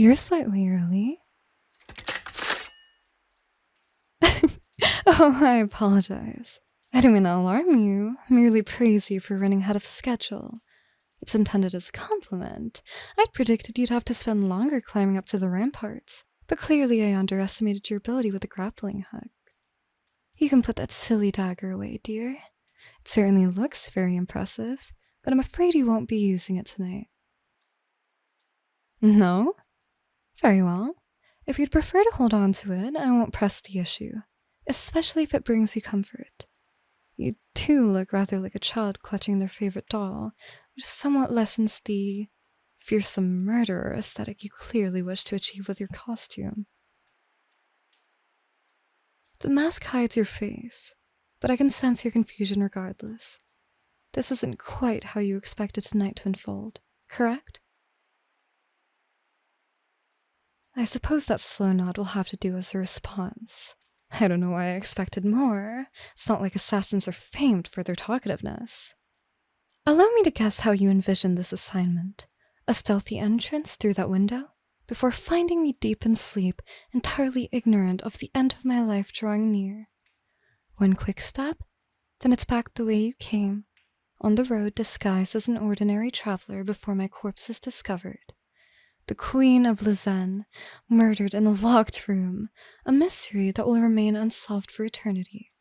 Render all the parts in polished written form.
You're slightly early. Oh, I apologize. I didn't mean to alarm you, merely praise you for running ahead of schedule. It's intended as a compliment. I'd predicted you'd have to spend longer climbing up to the ramparts, but clearly I underestimated your ability with the grappling hook. You can put that silly dagger away, dear. It certainly looks very impressive, but I'm afraid you won't be using it tonight. No? Very well. If you'd prefer to hold on to it, I won't press the issue, especially if it brings you comfort. You do look rather like a child clutching their favorite doll, which somewhat lessens the fearsome murderer aesthetic you clearly wish to achieve with your costume. The mask hides your face, but I can sense your confusion regardless. This isn't quite how you expected tonight to unfold, correct? I suppose that slow nod will have to do as a response. I don't know why I expected more. It's not like assassins are famed for their talkativeness. Allow me to guess how you envisioned this assignment. A stealthy entrance through that window, before finding me deep in sleep, entirely ignorant of the end of my life drawing near. One quick step, then it's back the way you came, on the road disguised as an ordinary traveler before my corpse is discovered. The Queen of Lysenne, murdered in the locked room, a mystery that will remain unsolved for eternity.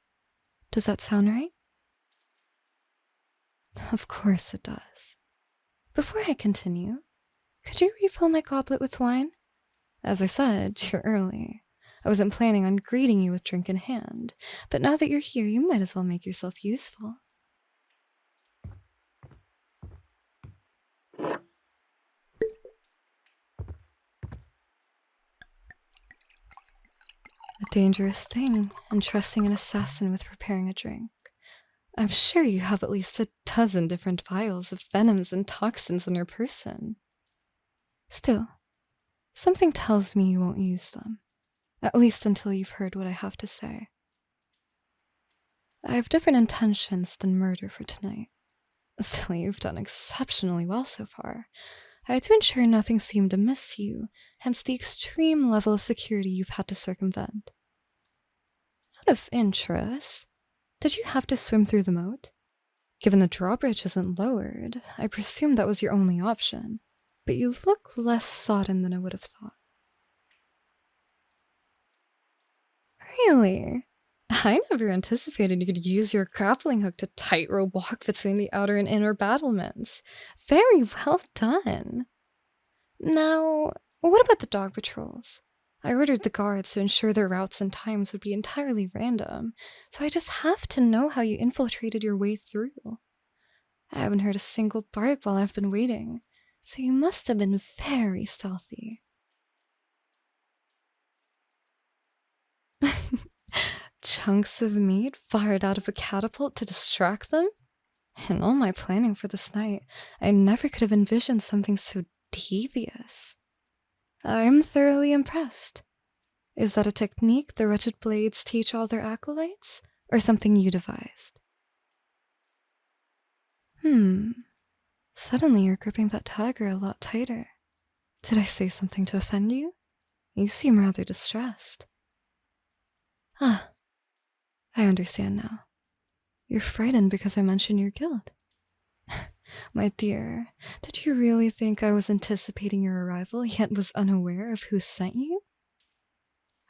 Does that sound right? Of course it does. Before I continue, could you refill my goblet with wine? As I said, you're early. I wasn't planning on greeting you with drink in hand, but now that you're here, you might as well make yourself useful. A dangerous thing, entrusting an assassin with preparing a drink. I'm sure you have at least a dozen different vials of venoms and toxins on your person. Still, something tells me you won't use them, at least until you've heard what I have to say. I have different intentions than murder for tonight. Still, you've done exceptionally well so far. I had to ensure nothing seemed amiss to you, hence the extreme level of security you've had to circumvent. Out of interest, did you have to swim through the moat? Given the drawbridge isn't lowered, I presume that was your only option, but you look less sodden than I would have thought. Really? I never anticipated you could use your grappling hook to tightrope walk between the outer and inner battlements. Very well done. Now, what about the dog patrols? I ordered the guards to ensure their routes and times would be entirely random, so I just have to know how you infiltrated your way through. I haven't heard a single bark while I've been waiting, so you must have been very stealthy. Chunks of meat fired out of a catapult to distract them? In all my planning for this night, I never could have envisioned something so devious. I'm thoroughly impressed. Is that a technique the Wretched Blades teach all their acolytes, or something you devised? Suddenly you're gripping that dagger a lot tighter. Did I say something to offend you? You seem rather distressed. Ah, I understand now. You're frightened because I mentioned your guild. My dear, did you really think I was anticipating your arrival, yet was unaware of who sent you?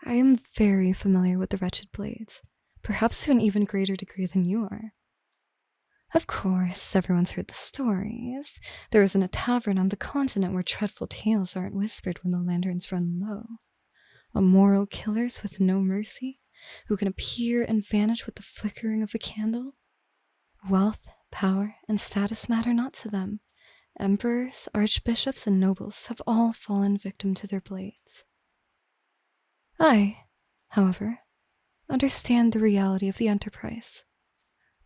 I am very familiar with the Wretched Blades, perhaps to an even greater degree than you are. Of course, everyone's heard the stories. There isn't a tavern on the continent where dreadful tales aren't whispered when the lanterns run low. Immoral killers with no mercy, who can appear and vanish with the flickering of a candle. Wealth, power, and status matter not to them. Emperors, archbishops, and nobles have all fallen victim to their blades. I, however, understand the reality of the enterprise.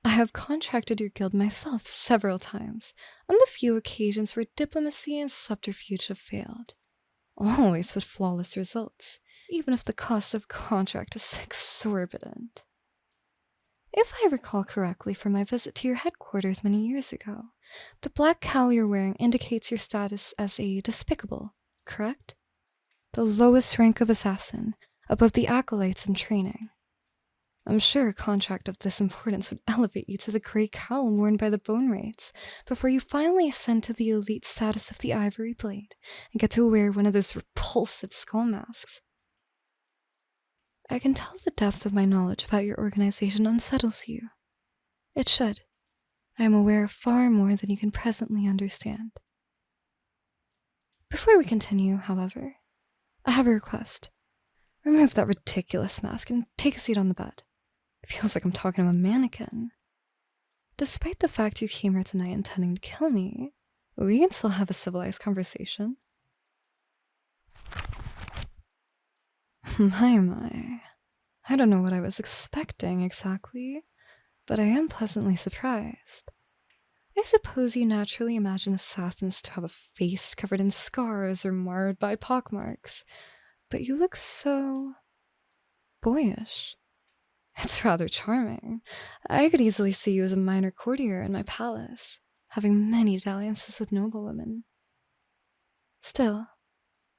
I have contracted your guild myself several times, on the few occasions where diplomacy and subterfuge have failed. Always with flawless results, even if the cost of contract is exorbitant. If I recall correctly from my visit to your headquarters many years ago, the black cowl you're wearing indicates your status as a despicable, correct? the lowest rank of assassin, above the acolytes in training. I'm sure a contract of this importance would elevate you to the grey cowl worn by the bone wraiths before you finally ascend to the elite status of the ivory blade and get to wear one of those repulsive skull masks. I can tell the depth of my knowledge about your organization unsettles you. It should. I am aware of far more than you can presently understand. Before we continue, however, I have a request. Remove that ridiculous mask and take a seat on the bed. It feels like I'm talking to a mannequin. Despite the fact you came here tonight intending to kill me, we can still have a civilized conversation. My. I don't know what I was expecting exactly, but I am pleasantly surprised. I suppose you naturally imagine assassins to have a face covered in scars or marred by pockmarks, but you look so boyish. It's rather charming. I could easily see you as a minor courtier in my palace, having many dalliances with noblewomen. Still,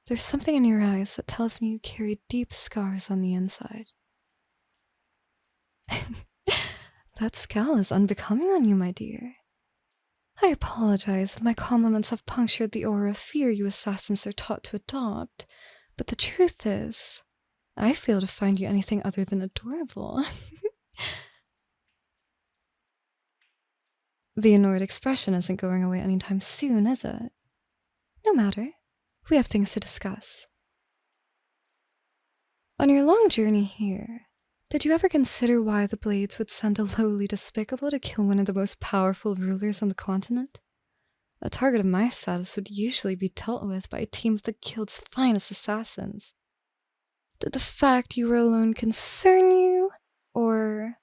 there's something in your eyes that tells me you carry deep scars on the inside. That scowl is unbecoming on you, my dear. I apologize if my compliments have punctured the aura of fear you assassins are taught to adopt, but the truth is, I fail to find you anything other than adorable. The annoyed expression isn't going away anytime soon, is it? No matter. We have things to discuss. On your long journey here, did you ever consider why the Blades would send a lowly despicable to kill one of the most powerful rulers on the continent? A target of my status would usually be dealt with by a team of the guild's finest assassins. Did the fact you were alone concern you, or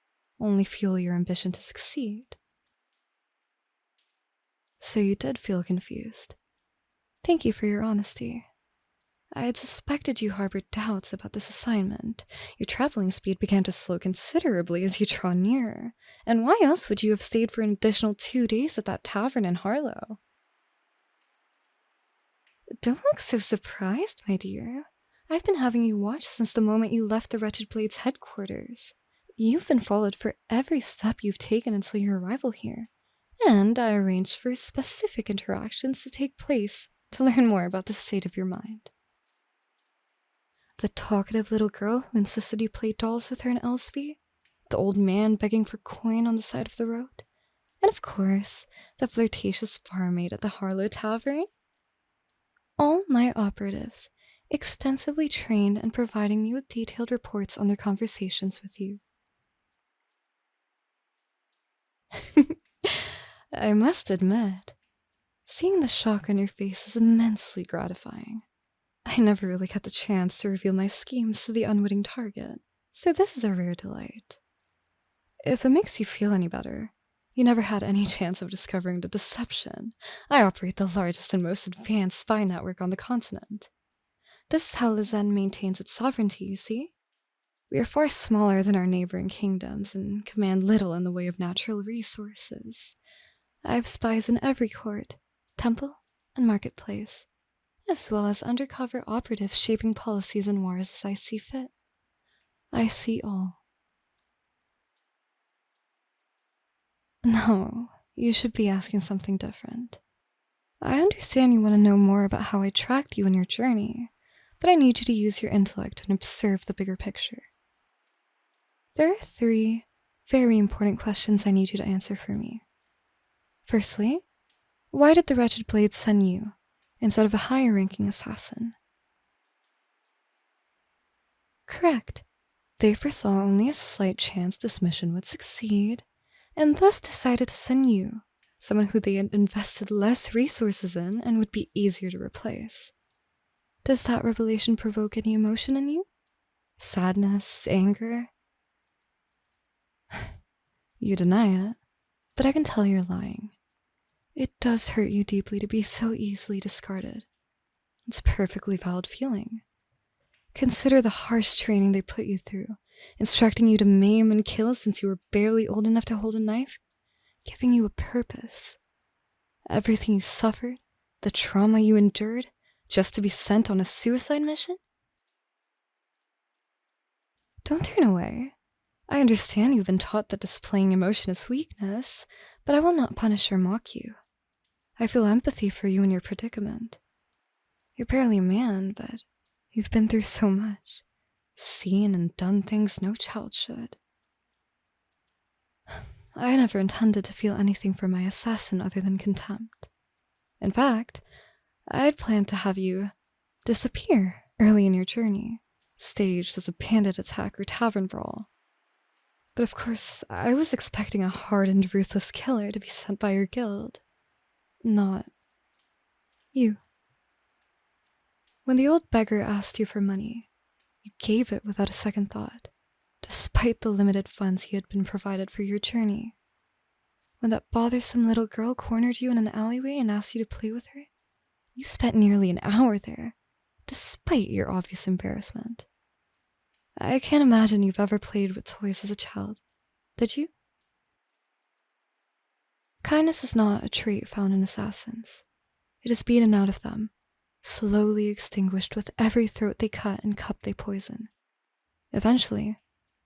only fuel your ambition to succeed? So you did feel confused. Thank you for your honesty. I had suspected you harbored doubts about this assignment. Your traveling speed began to slow considerably as you draw nearer, and why else would you have stayed for an additional 2 days at that tavern in Harlow? Don't look so surprised, my dear. I've been having you watched since the moment you left the Wretched Blades headquarters. You've been followed for every step you've taken until your arrival here, and I arranged for specific interactions to take place to learn more about the state of your mind. The talkative little girl who insisted you play dolls with her in Elsby, the old man begging for coin on the side of the road, and of course, the flirtatious barmaid at the Harlow Tavern. All my operatives, extensively trained and providing me with detailed reports on their conversations with you. I must admit, seeing the shock on your face is immensely gratifying. I never really got the chance to reveal my schemes to the unwitting target, so this is a rare delight. If it makes you feel any better, you never had any chance of discovering the deception. I operate the largest and most advanced spy network on the continent. This is how Lysenne maintains its sovereignty, you see? We are far smaller than our neighboring kingdoms and command little in the way of natural resources. I have spies in every court, temple, and marketplace, as well as undercover operatives shaping policies and wars as I see fit. I see all. No, you should be asking something different. I understand you want to know more about how I tracked you in your journey, but I need you to use your intellect and observe the bigger picture. There are 3 very important questions I need you to answer for me. Firstly, why did the Wretched Blades send you instead of a higher-ranking assassin? Correct. They foresaw only a slight chance this mission would succeed, and thus decided to send you, someone who they had invested less resources in and would be easier to replace. Does that revelation provoke any emotion in you? Sadness, anger? You deny it, but I can tell you're lying. It does hurt you deeply to be so easily discarded. It's a perfectly valid feeling. Consider the harsh training they put you through, instructing you to maim and kill since you were barely old enough to hold a knife, giving you a purpose. Everything you suffered, the trauma you endured, just to be sent on a suicide mission? Don't turn away. I understand you've been taught that displaying emotion is weakness, but I will not punish or mock you. I feel empathy for you in your predicament. You're barely a man, but you've been through so much, seen and done things no child should. I never intended to feel anything for my assassin other than contempt. In fact, I'd planned to have you disappear early in your journey, staged as a bandit attack or tavern brawl. But of course, I was expecting a hardened, ruthless killer to be sent by your guild. Not you. When the old beggar asked you for money, you gave it without a second thought, despite the limited funds he had been provided for your journey. When that bothersome little girl cornered you in an alleyway and asked you to play with her, you spent nearly an hour there, despite your obvious embarrassment. I can't imagine you've ever played with toys as a child, did you? Kindness is not a trait found in assassins. It is beaten out of them, slowly extinguished with every throat they cut and cup they poison. Eventually,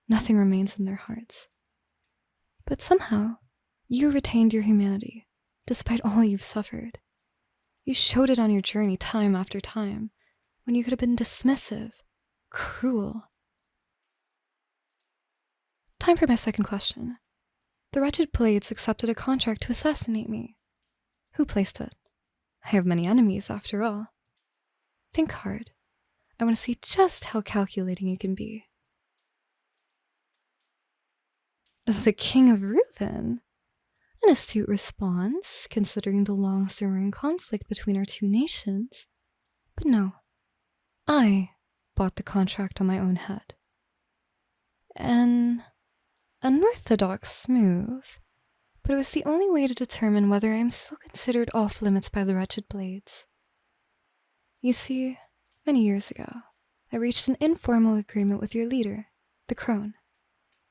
nothing remains in their hearts. But somehow, you retained your humanity, despite all you've suffered. You showed it on your journey time after time, when you could have been dismissive, cruel. Time for my second question. The Wretched Blades accepted a contract to assassinate me. Who placed it? I have many enemies, after all. Think hard. I want to see just how calculating you can be. The King of Lysenne? An astute response, considering the long-simmering conflict between our two nations. But no, I bought the contract on my own head. An unorthodox move, but it was the only way to determine whether I am still considered off-limits by the Wretched Blades. You see, many years ago, I reached an informal agreement with your leader, the Crone.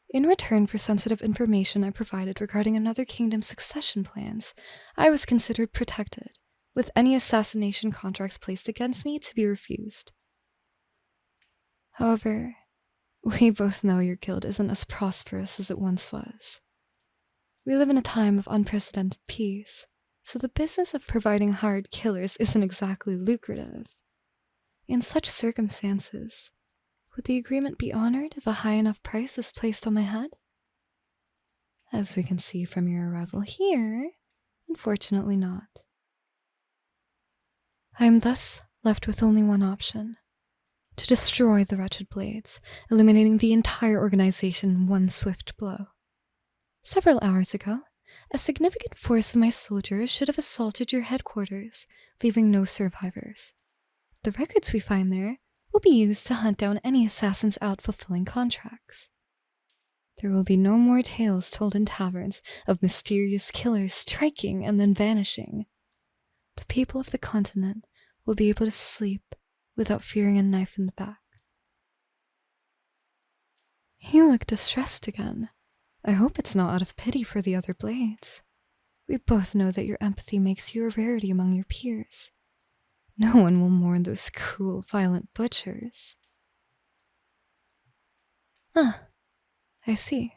In return for sensitive information I provided regarding another kingdom's succession plans, I was considered protected, with any assassination contracts placed against me to be refused. However, we both know your guild isn't as prosperous as it once was. We live in a time of unprecedented peace, so the business of providing hired killers isn't exactly lucrative. In such circumstances, would the agreement be honored if a high enough price was placed on my head? As we can see from your arrival here, unfortunately not. I am thus left with only one option: to destroy the Wretched Blades, eliminating the entire organization in one swift blow. Several hours ago, a significant force of my soldiers should have assaulted your headquarters, leaving no survivors. The records we find there will be used to hunt down any assassins out fulfilling contracts. There will be no more tales told in taverns of mysterious killers striking and then vanishing. The people of the continent will be able to sleep without fearing a knife in the back. You look distressed again. I hope it's not out of pity for the other blades. We both know that your empathy makes you a rarity among your peers. No one will mourn those cruel, violent butchers. I see.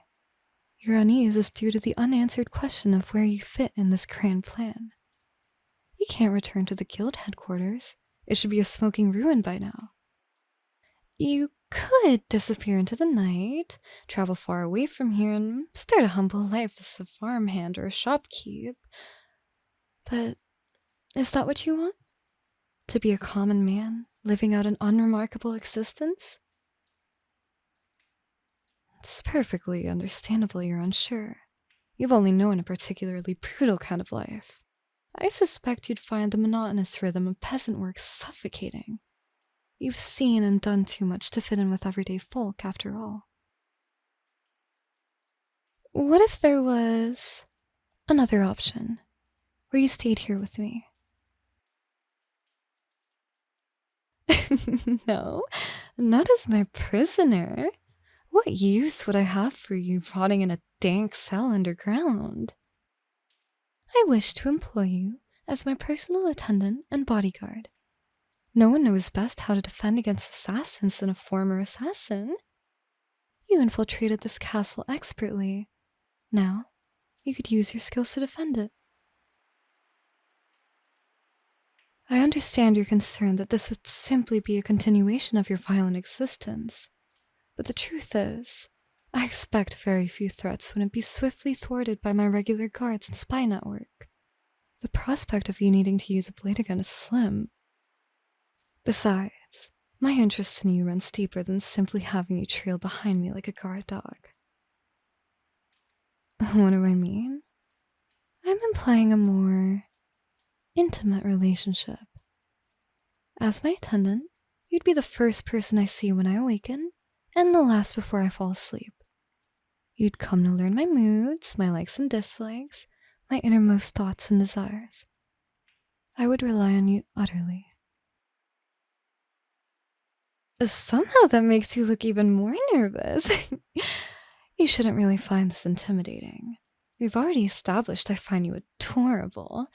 Your unease is due to the unanswered question of where you fit in this grand plan. You can't return to the guild headquarters. It should be a smoking ruin by now. You could disappear into the night, travel far away from here, and start a humble life as a farmhand or a shopkeep. But is that what you want? To be a common man, living out an unremarkable existence? It's perfectly understandable you're unsure. You've only known a particularly brutal kind of life. I suspect you'd find the monotonous rhythm of peasant work suffocating. You've seen and done too much to fit in with everyday folk, after all. What if there was another option, where you stayed here with me? No, not as my prisoner. What use would I have for you rotting in a dank cell underground? I wish to employ you as my personal attendant and bodyguard. No one knows best how to defend against assassins than a former assassin. You infiltrated this castle expertly. Now, you could use your skills to defend it. I understand your concern that this would simply be a continuation of your violent existence, but the truth is, I expect very few threats wouldn't be swiftly thwarted by my regular guards and spy network. The prospect of you needing to use a blade again is slim. Besides, my interest in you runs deeper than simply having you trail behind me like a guard dog. What do I mean? I'm implying a more intimate relationship. As my attendant, you'd be the first person I see when I awaken, and the last before I fall asleep. You'd come to learn my moods, my likes and dislikes, my innermost thoughts and desires. I would rely on you utterly. Somehow that makes you look even more nervous. You shouldn't really find this intimidating. We've already established I find you adorable,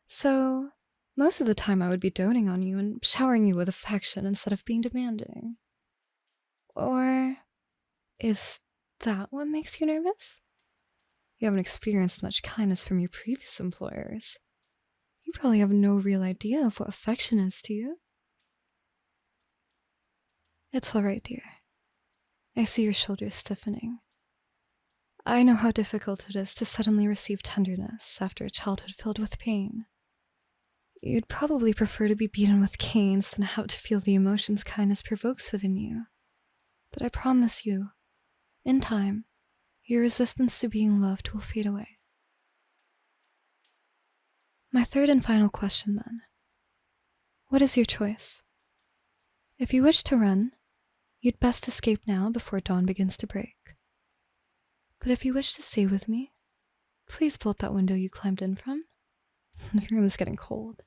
so most of the time I would be doting on you and showering you with affection instead of being demanding. Or is that what makes you nervous? You haven't experienced much kindness from your previous employers. You probably have no real idea of what affection is to you. It's all right, dear. I see your shoulders stiffening. I know how difficult it is to suddenly receive tenderness after a childhood filled with pain. You'd probably prefer to be beaten with canes than have to feel the emotions kindness provokes within you. But I promise you, in time, your resistance to being loved will fade away. My third and final question, then. What is your choice? If you wish to run, you'd best escape now before dawn begins to break. But if you wish to stay with me, please bolt that window you climbed in from. The room is getting cold.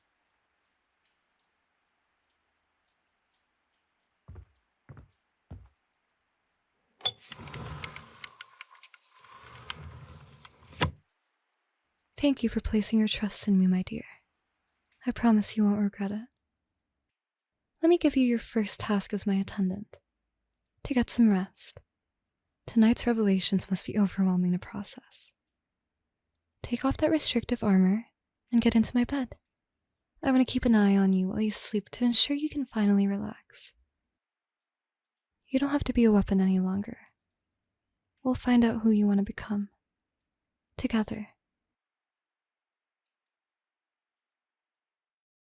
Thank you for placing your trust in me, my dear. I promise you won't regret it. Let me give you your first task as my attendant. To get some rest. Tonight's revelations must be overwhelming to process. Take off that restrictive armor and get into my bed. I want to keep an eye on you while you sleep to ensure you can finally relax. You don't have to be a weapon any longer. We'll find out who you want to become. Together.